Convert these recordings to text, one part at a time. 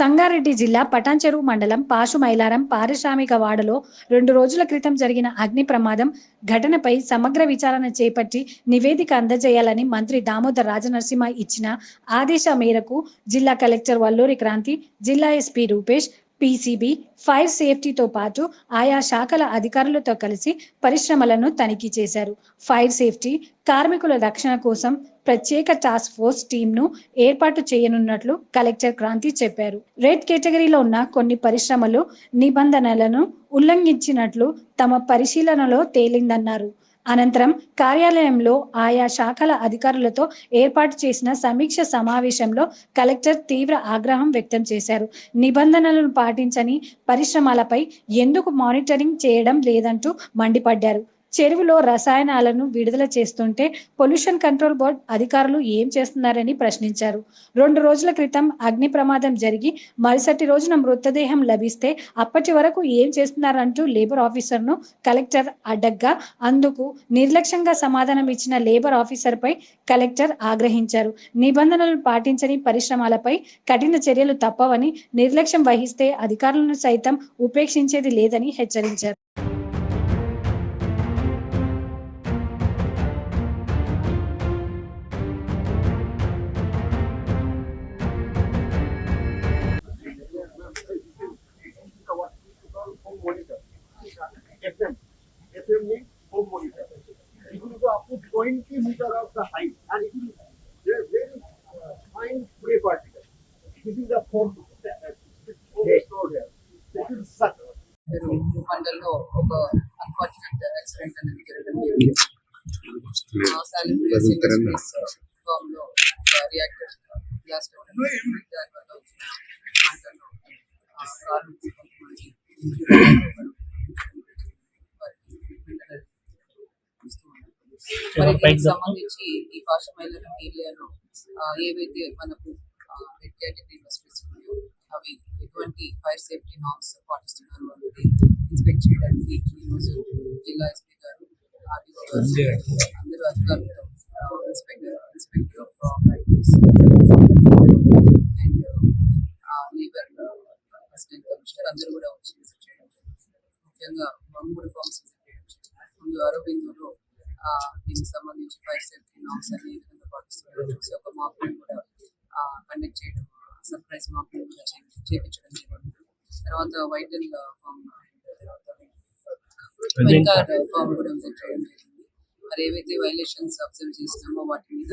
సంగారెడ్డి జిల్లా పటాన్చెరువు మండలం పాషుమైలారం పారిశ్రామిక వాడలో 2 రోజుల క్రితం జరిగిన అగ్ని ప్రమాదం ఘటనపై సమగ్ర విచారణ చేపట్టి నివేదిక అందజేయాలని మంత్రి దామోదర్ రాజనరసింహ ఇచ్చిన ఆదేశం మేరకు జిల్లా కలెక్టర్ వల్లూరి క్రాంతి, జిల్లా ఎస్పీ రూపేష్, పీసీబీ, ఫైర్ సేఫ్టీతో పాటు ఆయా శాఖల అధికారులతో కలిసి పరిశ్రమలను తనిఖీ చేశారు. ఫైర్ సేఫ్టీ, కార్మికుల రక్షణ కోసం ప్రత్యేక టాస్క్ ఫోర్స్ టీంను ఏర్పాటు చేయనున్నట్లు కలెక్టర్ క్రాంతి చెప్పారు. రెడ్ కేటగిరీలో ఉన్న కొన్ని పరిశ్రమలు నిబంధనలను ఉల్లంఘించినట్లు తమ పరిశీలనలో తేలిందన్నారు. అనంతరం కార్యాలయంలో ఆయా శాఖల అధికారులతో ఏర్పాటు చేసిన సమీక్ష సమావేశంలో కలెక్టర్ తీవ్ర ఆగ్రహం వ్యక్తం చేశారు. నిబంధనలను పాటించని పరిశ్రమలపై ఎందుకు మానిటరింగ్ చేయడం లేదంటూ మండిపడ్డారు. చెరువులో రసాయనాలను విడుదల చేస్తుంటే పొల్యూషన్ కంట్రోల్ బోర్డు అధికారులు ఏం చేస్తున్నారని ప్రశ్నించారు. 2 రోజుల క్రితం అగ్ని ప్రమాదం జరిగి మరుసటి రోజున మృతదేహం లభిస్తే అప్పటి వరకు ఏం చేస్తున్నారంటూ లేబర్ ఆఫీసర్ను కలెక్టర్ అడ్డగ్గా, అందుకు నిర్లక్ష్యంగా సమాధానం ఇచ్చిన లేబర్ ఆఫీసర్పై కలెక్టర్ ఆగ్రహించారు. నిబంధనలు పాటించని పరిశ్రమలపై కఠిన చర్యలు తప్పవని, నిర్లక్ష్యం వహిస్తే అధికారులను సైతం ఉపేక్షించేది లేదని హెచ్చరించారు. FM means home monitor. It will go up to 20 meter of the height, and it will there is very fine spray particle. This is the foam stored here. It will suck. మండల్లో ఒక unfortunate accident అనేది జరగడం జరిగింది. సాలిబ్రియాస్ industries form లో reactor blast అవ్వడం దానివల్ల వచ్చిన మంటల్లో కార్మికులు కొంతమంది దీనికి సంబంధించి ఈ పాషమైలారం ఏరియాలో ఏవైతే మనకు రెడ్ కేటగిరీ ఇండస్ట్రీస్ ఉన్నాయో అవి ఎటువంటి ఫైర్ సేఫ్టీ నార్మ్స్ పాటిస్తున్నారు అనేది ఇన్స్పెక్ట్ చేయడానికి ఈరోజు జిల్లా ఎస్పీ గారు, ఆర్డీఓ గారు, అందరూ అధికారులు, inspector of factories and labour assistant commissioner అందరూ కూడా వచ్చి విజిట్ చేయడం జరిగింది. ముఖ్యంగా 3 ఫార్మ్స్ విజిట్ చేయడం జరిగింది. ముందు అరవిందులో దీనికి సంబంధించి ఫైర్ సేఫ్టీ నార్మ్స్ అన్ని ఏ విధంగా పాటిస్తున్నారో చూసి ఒక మాక్ డ్రిల్ కూడా కండక్ట్ చేయడం, సర్ప్రైజ్ మాక్ డ్రిల్ కూడా చేయించడం జరిగింది. తర్వాత వైటల్ ఫామ్, వెంకార్ ఫామ్ కూడా విజిట్ చేయడం జరిగింది. మరి ఏవైతే వైలేషన్స్ అబ్జర్వ్ చేసినామో వాటి మీద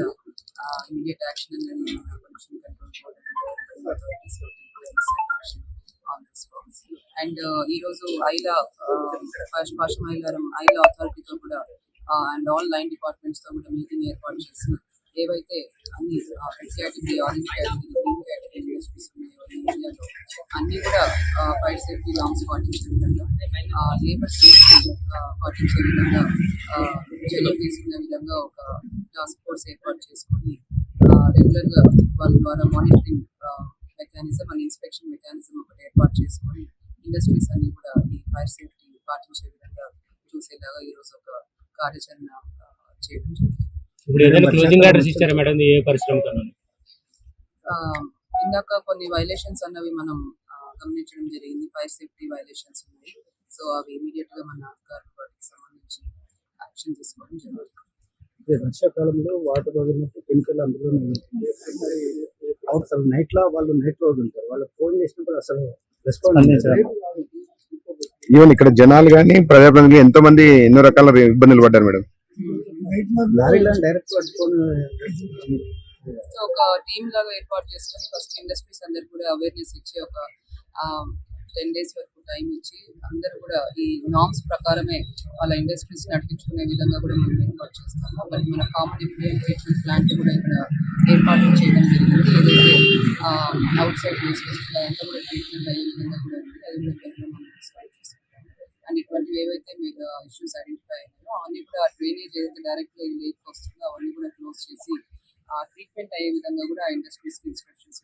ఇమీడియట్ యాక్షన్ అనేది పొల్యూషన్ కంట్రోల్ బోర్డ్ అండ్ ఈరోజు ఐలా పాషమైలారం ఐలా అథారిటీతో కూడా అండ్ ఆల్ 9 డిపార్ట్మెంట్స్ తో కూడా మీటింగ్ ఏర్పాటు చేసి ఏవైతే అన్ని red category, orange category, green category industries ఉన్నాయో ఈ ఏరియాలో అన్ని కూడా ఫైర్ సేఫ్టీ నార్మ్స్ పాటించే విధంగా, లేబర్ సేఫ్టీ పాటించే విధంగా చర్యలు తీసుకునే విధంగా ఒక టాస్క్ ఫోర్స్ ఏర్పాటు చేసుకొని రెగ్యులర్ గా వాళ్ళ ద్వారా monitoring mechanism and inspection mechanism ఒకటి ఏర్పాటు చేసుకొని ఇండస్ట్రీస్ అన్ని కూడా ఈ ఫైర్ సేఫ్టీ పాటించే విధంగా చూసేలాగా ఈరోజు ఒక కార్యాచరణ చేయడం జరిగింది. ఇందాక కొన్ని వైలేషన్స్ అన్నవి మనం గమనించడం జరిగింది. ఫైర్ సేఫ్టీ వైలేషన్స్ ఉన్నాయి. సో అవి ఇమీడియట్ గా మన అధికారుల వాటికి సంబంధించి యాక్షన్ తీసుకోవడం జరుగుతుంది. వర్షాకాలంలో వాటర్ వదిలినప్పుడు కెమికల్ అందులో అసలు నైట్ లో వాళ్ళు నైట్ లో ఉంటారు. వాళ్ళకి ఫోన్ చేసినప్పుడు అసలు రెస్పాన్స్ ఈవెన్ ఇక్కడ జనాలు కానీ ప్రజాప్రతినిధులు ఎంతో మంది ఎన్నో రకాల ఇబ్బందులు పడ్డారు మేడం. డైరెక్ట్ ఒక టీమ్ లాగా ఏర్పాటు చేసుకొని ఫస్ట్ ఇండస్ట్రీస్ అందరు కూడా అవేర్నెస్ ఇచ్చి ఒక 10 days వరకు టైం ఇచ్చి అందరూ కూడా ఈ నార్మ్స్ ప్రకారమే వాళ్ళ ఇండస్ట్రీస్ నడిపించుకునే విధంగా కూడా మనం ఏర్పాటు చేస్తాము. మరి మన కామన్ ఎఫ్లూయెంట్ ట్రీట్మెంట్ ప్లాంట్ కూడా ఇక్కడ ఏర్పాటు చేయడం జరిగింది. ఏదైతే అవుట్ సైడ్ యూస్ చేస్తున్నాయంతా కూడా ట్రీట్మెంట్ అయ్యే విధంగా కూడా ఉంది. అది కూడా త్వరలో మనం స్టార్ట్ చేసుకుంటాం. అండ్ ఇటువంటివి ఏవైతే మీరు ఇష్యూస్ ఐడెంటిఫై అయినాయో అవన్నీ కూడా డ్రైనేజ్ ఏదైతే డైరెక్ట్ గా లేక్ వస్తుందో అవన్నీ కూడా క్లోజ్ చేసి ట్రీట్మెంట్ అయ్యే విధంగా కూడా ఆ ఇండస్ట్రీస్కి ఇన్స్ట్రక్షన్స్